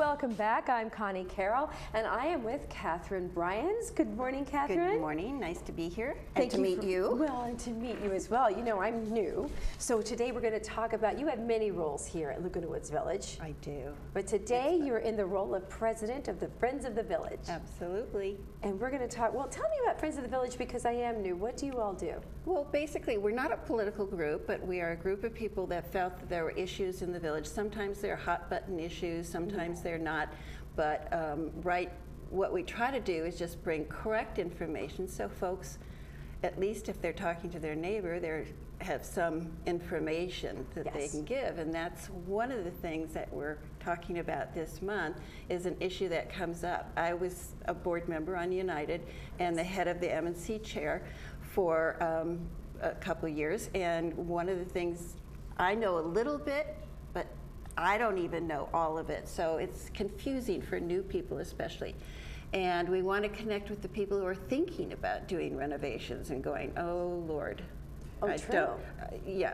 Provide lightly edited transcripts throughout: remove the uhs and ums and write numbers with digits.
welcome back. I'm Connie Carroll, and I am with Catherine Bryans. Good morning, Catherine. Good morning. Nice to be here Thank and to meet you. Well, and to meet you as well. You know, I'm new, so today we're going to talk about, you have many roles here at Laguna Woods Village. I do. But today you're in the role of president of the Friends of the Village. Absolutely. And we're going to talk, well, tell me about Friends of the Village because I am new. What do you all do? Well, basically, we're not a political group, but we are a group of people that felt that there were issues in the village. Sometimes they're hot button issues, sometimes they're not. But what we try to do is just bring correct information so folks, at least if they're talking to their neighbor, they have some information that they can give. And that's one of the things that we're talking about this month is an issue that comes up. I was a board member on United and the head of the M&C chair for a couple of years. And one of the things, I know a little bit, but I don't even know all of it. So it's confusing for new people especially. And we want to connect with the people who are thinking about doing renovations and going, oh Lord, I don't.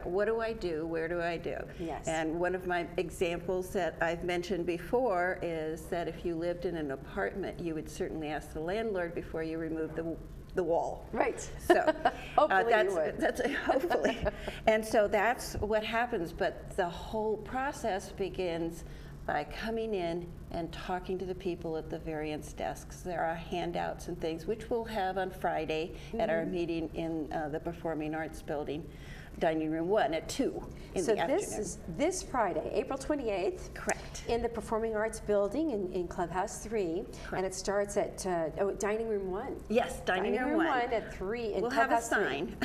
What do I do? Where do I do? Yes. And one of my examples that I've mentioned before is that if you lived in an apartment, you would certainly ask the landlord before you remove the wall. Right. So hopefully you would. That's hopefully. And so that's what happens, but the whole process begins by coming in and talking to the people at the variance desks. There are handouts and things, which we'll have on Friday at our meeting in the Performing Arts Building, Dining Room 1 at 2 in the afternoon. So this is this Friday, April 28th. Correct. In the Performing Arts Building in Clubhouse 3. Correct. And it starts at Dining Room 1. Yes, Dining Room 1 at 3 in we'll Clubhouse have a sign.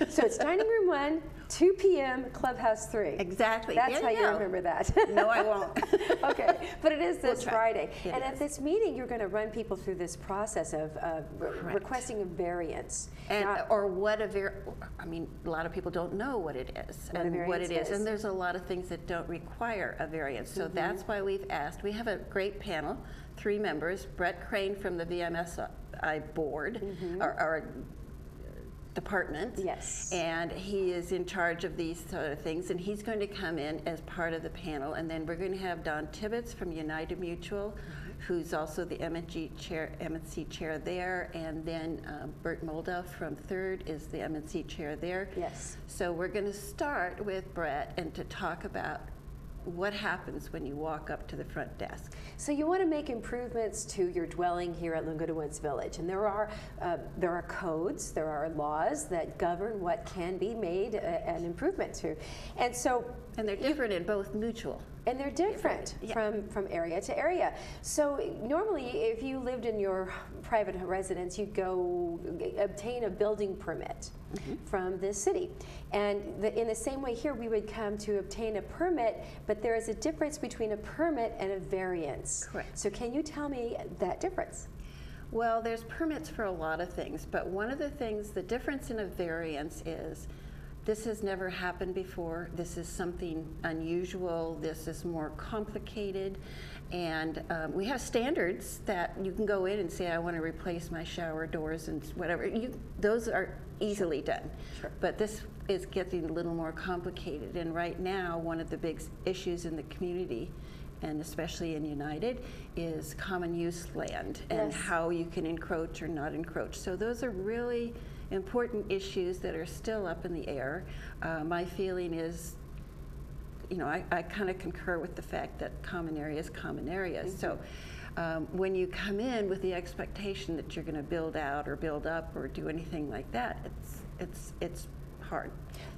So it's Dining Room 1, 2 p.m., Clubhouse 3. Exactly. That's how you remember that. No, I won't. Okay, but it is this Friday. And at this meeting, you're going to run people through this process of requesting a variance. And, I mean, a lot of people don't know what it is and what it is. And there's a lot of things that don't require a variance. So that's why we've asked. We have a great panel, 3 members. Brett Crane from the VMSI board, our department. Yes. And he is in charge of these sort of things, and he's going to come in as part of the panel. And then we're going to have Don Tibbetts from United Mutual, who's also the M&C chair there, and then Bert Moldoff from Third is the M&C chair there. Yes. So we're going to start with Brett and to talk about what happens when you walk up to the front desk. So you want to make improvements to your dwelling here at Laguna Woods Village, and there are codes, there are laws that govern what can be made an improvement to, and they're different in both mutual. And they're different from area to area. So normally, if you lived in your private residence, you'd go obtain a building permit from the city. And in the same way here, we would come to obtain a permit, but there is a difference between a permit and a variance. Correct. So can you tell me that difference? Well, there's permits for a lot of things, but one of the things, the difference in a variance is this has never happened before. This is something unusual. This is more complicated. And we have standards that you can go in and say, I want to replace my shower doors and whatever. Those are easily done. Sure. But this is getting a little more complicated. And right now, one of the big issues in the community, and especially in United, is common use land and how you can encroach or not encroach. So those are really important issues that are still up in the air. My feeling is, I kind of concur with the fact that common areas. So when you come in with the expectation that you're going to build out or build up or do anything like that, it's hard.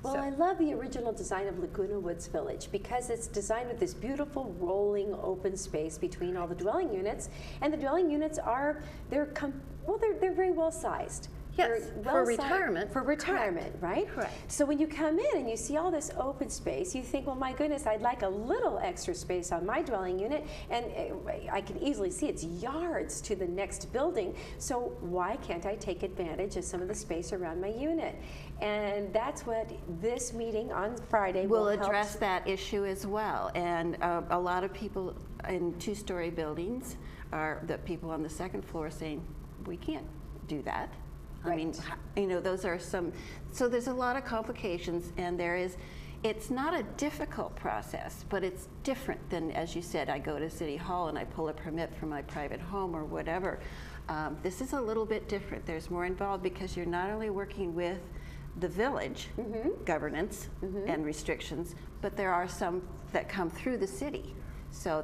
Well, I love the original design of Laguna Woods Village because it's designed with this beautiful rolling open space between all the dwelling units, and the dwelling units they're very well sized. Yes, for retirement. For retirement, right? Correct. So when you come in and you see all this open space, you think, well, my goodness, I'd like a little extra space on my dwelling unit, and I can easily see it's yards to the next building, so why can't I take advantage of some of the space around my unit? And that's what this meeting on Friday will address that issue as well. And a lot of people in 2-story buildings are the people on the second floor saying, we can't do that. Right. I mean, those are some, so there's a lot of complications, and there is, It's not a difficult process, but it's different than, as you said, I go to City Hall and I pull a permit for my private home or whatever. This is a little bit different. There's more involved because you're not only working with the village governance and restrictions, but there are some that come through the city. So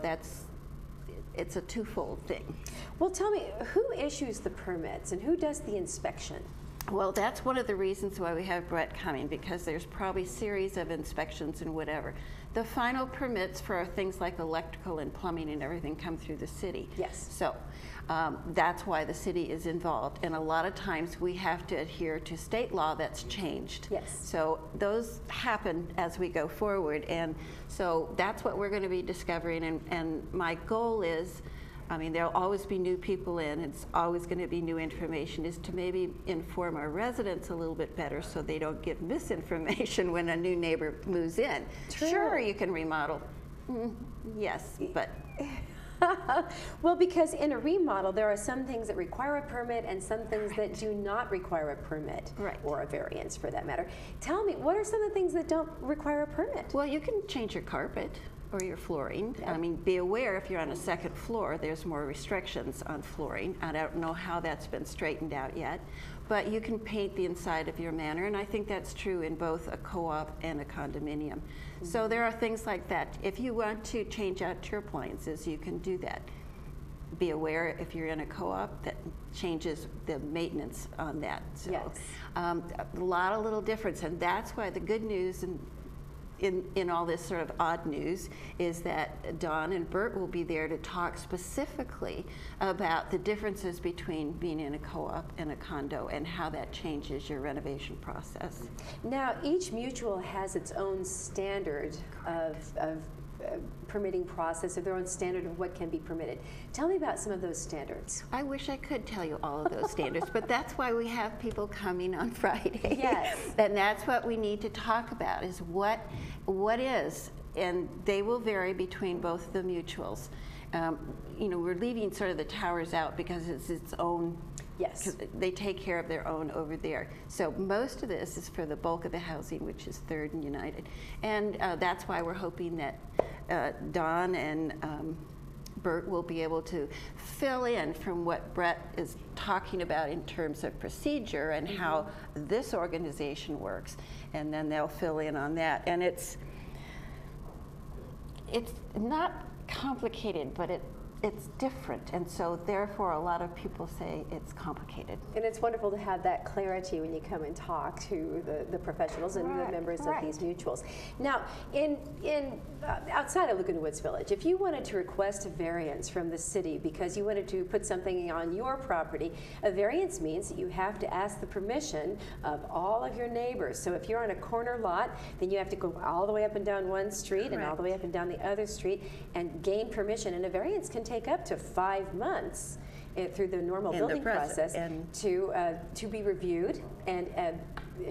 it's a twofold thing. Well, tell me, who issues the permits and who does the inspection? Well, that's one of the reasons why we have Brett coming, because there's probably a series of inspections and whatever. The final permits for things like electrical and plumbing and everything come through the city. Yes. So that's why the city is involved. And a lot of times we have to adhere to state law that's changed. Yes. So those happen as we go forward. And so that's what we're going to be discovering. And my goal is, I mean, there'll always be new people in, it's always going to be new information, is to maybe inform our residents a little bit better so they don't give misinformation when a new neighbor moves in. True. Sure, you can remodel. Yes, but... Well, because in a remodel, there are some things that require a permit and some things that do not require a permit, or a variance for that matter. Tell me, what are some of the things that don't require a permit? Well, you can change your carpet or your flooring. I mean, be aware if you're on a second floor, there's more restrictions on flooring. I don't know how that's been straightened out yet, but you can paint the inside of your manor, and I think that's true in both a co-op and a condominium. So there are things like that. If you want to change out your appliances, you can do that. Be aware if you're in a co-op that changes the maintenance on that. So, yes. A lot of little difference, and that's why the good news in all this sort of odd news is that Dawn and Bert will be there to talk specifically about the differences between being in a co-op and a condo and how that changes your renovation process. Now, each mutual has its own standard of permitting process, or their own standard of what can be permitted. Tell me about some of those standards. I wish I could tell you all of those standards, but that's why we have people coming on Friday. Yes. And that's what we need to talk about, is what is, and they will vary between both the mutuals. You know, we're leaving sort of the towers out because it's its own. Yes. Because they take care of their own over there. So most of this is for the bulk of the housing, which is Third and United. And that's why we're hoping that Dawn and Bert will be able to fill in from what Brett is talking about in terms of procedure and how this organization works. And then they'll fill in on that. And it's not complicated, but it's different, and so therefore a lot of people say it's complicated. And it's wonderful to have that clarity when you come and talk to the professionals and the members of these mutuals. Now, outside of Laguna Woods Village, if you wanted to request a variance from the city because you wanted to put something on your property, a variance means that you have to ask the permission of all of your neighbors. So if you're on a corner lot, then you have to go all the way up and down one street and all the way up and down the other street and gain permission. And a variance can take up to 5 months through the normal building process to be reviewed and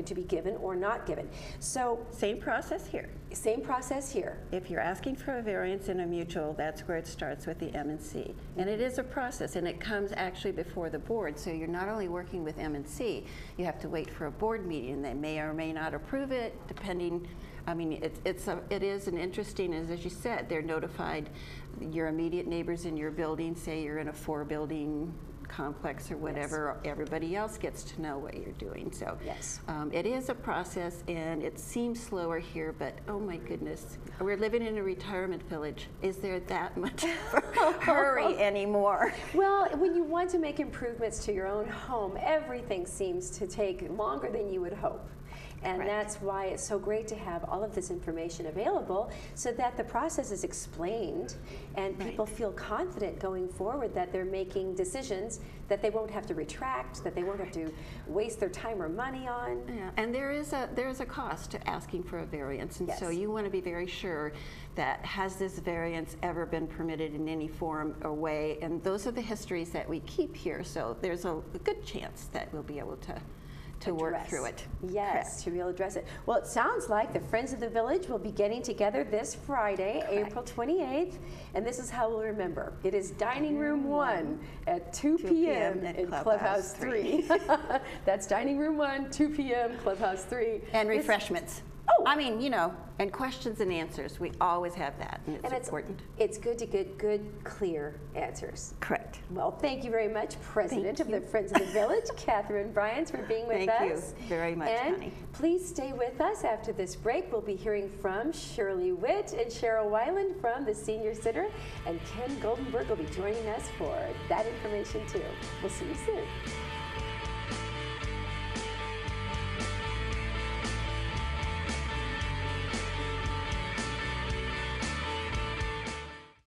to be given or not given. So same process here. Same process here. If you're asking for a variance in a mutual, that's where it starts with the M&C. And it is a process, and it comes actually before the board. So you're not only working with M&C, you have to wait for a board meeting. They may or may not approve it, depending. I mean, it is an interesting, as you said, they're notified. Your immediate neighbors in your building, say you're in a 4-building complex or whatever, yes. Everybody else gets to know what you're doing. So yes. It is a process, and it seems slower here, but oh my goodness, we're living in a retirement village. Is there that much hurry anymore? Well, when you want to make improvements to your own home, everything seems to take longer than you would hope. And that's why it's so great to have all of this information available so that the process is explained and people feel confident going forward that they're making decisions that they won't have to retract, that they won't have to waste their time or money on. Yeah, and there is a cost to asking for a variance, and so you want to be very sure that has this variance ever been permitted in any form or way, and those are the histories that we keep here, so there's a good chance that we'll be able to work through it. Yes, to be able to address it. Well, it sounds like the Friends of the Village will be getting together this Friday, April 28th, and this is how we'll remember. It is Dining Room 1 at 2 p.m. in Clubhouse 3. That's Dining Room 1, 2 p.m., Clubhouse 3. And refreshments. I mean, you know, and questions and answers. We always have that, and it's important. It's good to get good, clear answers. Correct. Well, thank you very much, President of the Friends of the Village, Catherine Bryans, for being with us. Thank you very much, and honey. Please stay with us after this break. We'll be hearing from Shirley Witt and Cheryl Weiland from the Senior Center, and Ken Goldenberg will be joining us for that information too. We'll see you soon.